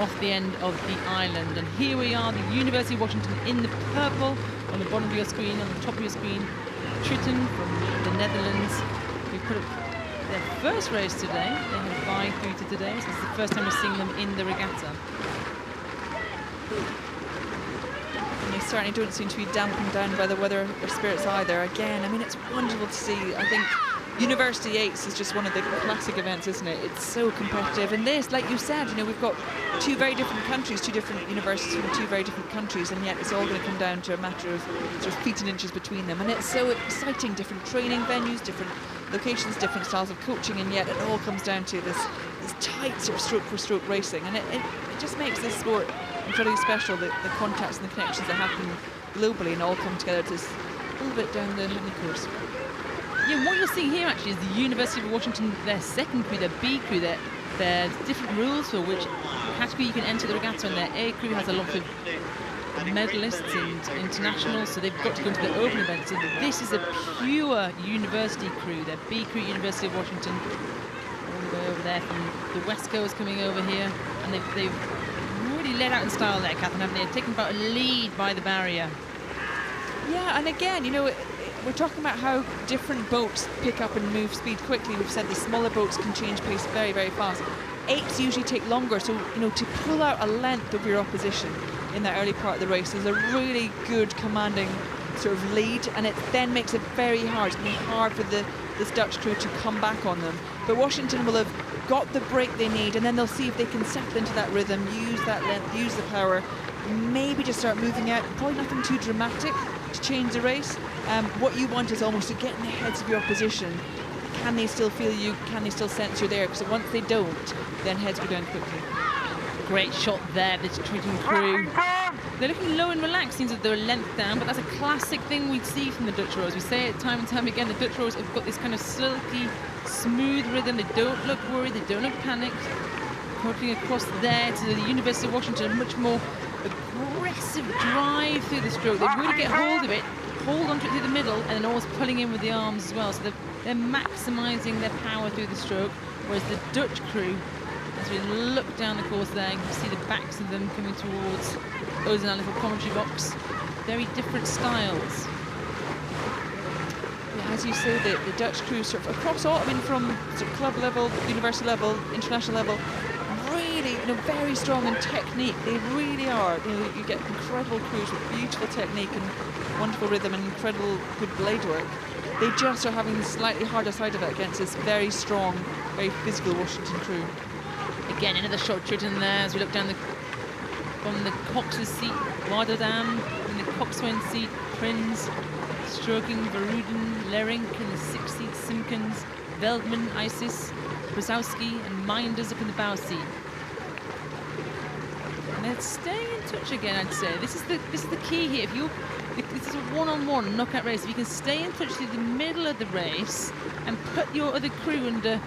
off the end of the island. And here we are, the University of Washington in the purple on the bottom of your screen, on the top of your screen. Triton from the Netherlands, who put up their first race today. They had a bye through to today, so it's the first time we're seeing them in the regatta. And they certainly don't seem to be dampened down by the weather or spirits either. Again, I mean, it's wonderful to see. I think University 8s is just one of the classic events, isn't it? It's so competitive. And this, like you said, you know, we've got two very different countries, two different universities from two very different countries, and yet it's all going to come down to a matter of sort of feet and inches between them. And it's so exciting, different training venues, different locations, different styles of coaching, and yet it all comes down to this tight sort of stroke-for-stroke racing. And it just makes this sport incredibly special, the contacts and the connections that happen globally and all come together to a little bit down the Henley course. Yeah, what you're seeing here actually is the University of Washington, their second crew, their B crew. There's different rules for which category you can enter the regatta, and their A crew has a lot of medalists and internationals, so they've got to go into the open event. So this is a pure university crew. Their B crew, University of Washington, all the way over there from the West Coast coming over here, and they've really let out in style there, Catherine, haven't they? They've taken about a lead by the barrier. Yeah, and again, you know, we're talking about how different boats pick up and move speed quickly. We've said the smaller boats can change pace very, very fast. 8s usually take longer, so, you know, to pull out a length of your opposition in that early part of the race is a really good commanding sort of lead, and it then makes it very hard. It's going to be hard for this Dutch crew to come back on them. But Washington will have got the break they need, and then they'll see if they can settle into that rhythm, use that length, use the power, maybe just start moving out. Probably nothing too dramatic to change the race. What you want is almost to get in the heads of your opposition. Can they still feel you? Can they still sense you're there? Because once they don't, then heads go down quickly. Great shot there, this Triton crew. They're looking low and relaxed, seems that they're a length down, but that's a classic thing we see from the Dutch rowers. We say it time and time again, the Dutch rowers have got this kind of silky, smooth rhythm. They don't look worried, they don't look panicked. Looking across there to the University of Washington, a much more aggressive drive through the stroke. They really get hold of it, hold onto it through the middle, and then always pulling in with the arms as well. So they're maximising their power through the stroke, whereas the Dutch crew, as we look down the course there, you can see the backs of them coming towards us in our little commentary box. Very different styles. Yeah, as you say, the Dutch crew sort of across all, I mean, from sort of club level, university level, international level, really, you know, very strong in technique. They really are. You know, you get incredible crews with beautiful technique and wonderful rhythm and incredible good blade work. They just are having the slightly harder side of it against this very strong, very physical Washington crew. Again, another shot Triton there as we look down from the Cox's seat, Warderdam, in the coxswain seat, Prins, stroking Veruden, Lerink in the 6th seat, Simpkins, Veldman, Isis, Brzezowski and Minders up in the bow seat. And they're staying in touch again, I'd say. This is the key here. This is a one-on-one knockout race. If you can stay in touch through the middle of the race and put your other crew under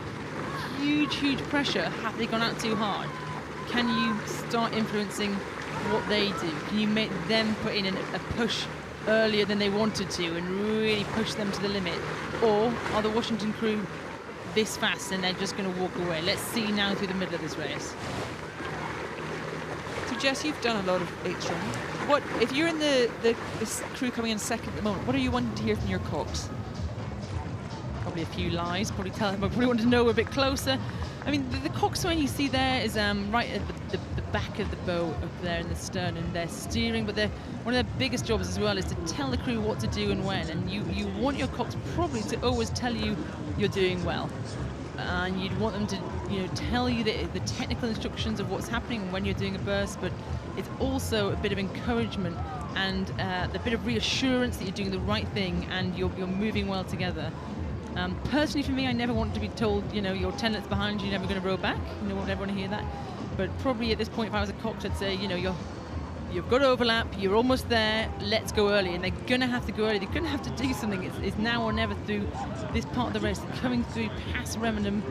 huge pressure, have they gone out too hard? Can you start influencing what they do? Can you make them put in a push earlier than they wanted to and really push them to the limit? Or are the Washington crew this fast and they're just going to walk away? Let's see now through the middle of this race. So Jess, you've done a lot of 8s running. What if you're in this crew coming in second at the moment? What are you wanting to hear from your cox? Probably a few lies. Probably tell them. I probably want to know a bit closer. I mean, the coxswain you see there is right at the back of the boat up there in the stern, and they're steering. But one of their biggest jobs as well is to tell the crew what to do and when. And you want your cox probably to always tell you you're doing well, and you'd want them to, you know, tell you the technical instructions of what's happening when you're doing a burst. But it's also a bit of encouragement and a bit of reassurance that you're doing the right thing and you're moving well together. Personally, for me, I never want to be told, you know, you're 10 lengths behind, you're never going to row back. You know, I never want to hear that. But probably at this point, if I was a cox, I'd say, you know, you've got overlap, you're almost there, let's go early. And they're going to have to go early. They're going to have to do something. It's now or never through this part of the race. They're coming through past Remenham.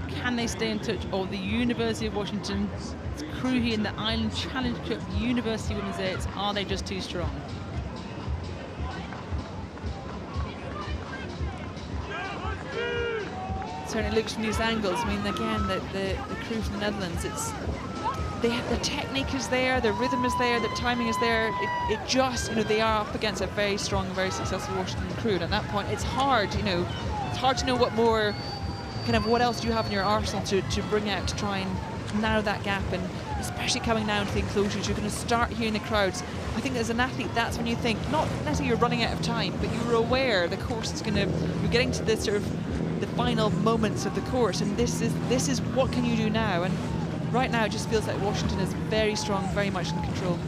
Can they stay in touch? Or the University of Washington crew here in the Island Challenge Cup University Women's 8s, are they just too strong? Certainly looks from these angles. I mean, again, the crew from the Netherlands, it's the technique is there, the rhythm is there, the timing is there. It just, they are up against a very strong, very successful Washington crew. And at that point, it's hard, it's hard to know what more, what else do you have in your arsenal to bring out to try and narrow that gap. And especially coming down to the enclosures, you're going to start hearing the crowds. I think as an athlete, that's when you think, not necessarily you're running out of time, but you're aware the course is you're getting to this sort of the final moments of the course, and this is what can you do now. And right now, it just feels like Washington is very strong, very much in control.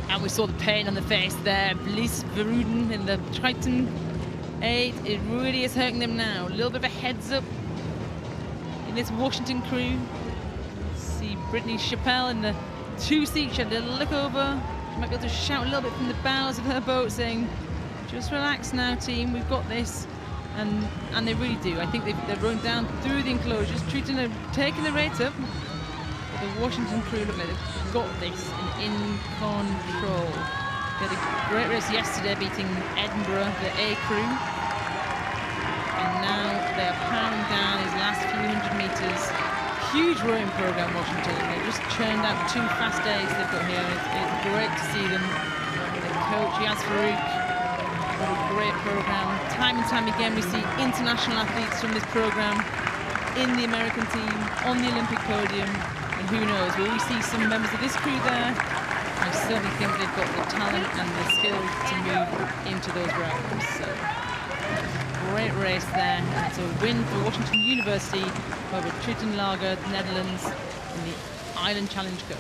And we saw the pain on the face there. Bliss Veruden in the Triton 8. It really is hurting them now. A little bit of a heads up in this Washington crew. See Brittany Chappelle in the 2-seat. She had a look over. She might be able to shout a little bit from the bows of her boat, saying, "Just relax now, team. We've got this." And they really do. I think they're rowing down through the enclosures. Triton are taking the rate up. But the Washington crew look like they've got this and in control. They had a great race yesterday, beating Edinburgh, the A crew. And now they are powering down these last few hundred meters. Huge rowing program, Washington. They've just churned out 2 fast days they've got here. It's great to see them. The coach, Yas Farouk. What a great program. Time and time again, we see international athletes from this program in the American team, on the Olympic podium. And who knows, will we see some members of this crew there? I certainly think they've got the talent and the skill to move into those rounds. So, great race there. It's a win for Washington University over Triton Lager, the Netherlands, in the Island Challenge Cup.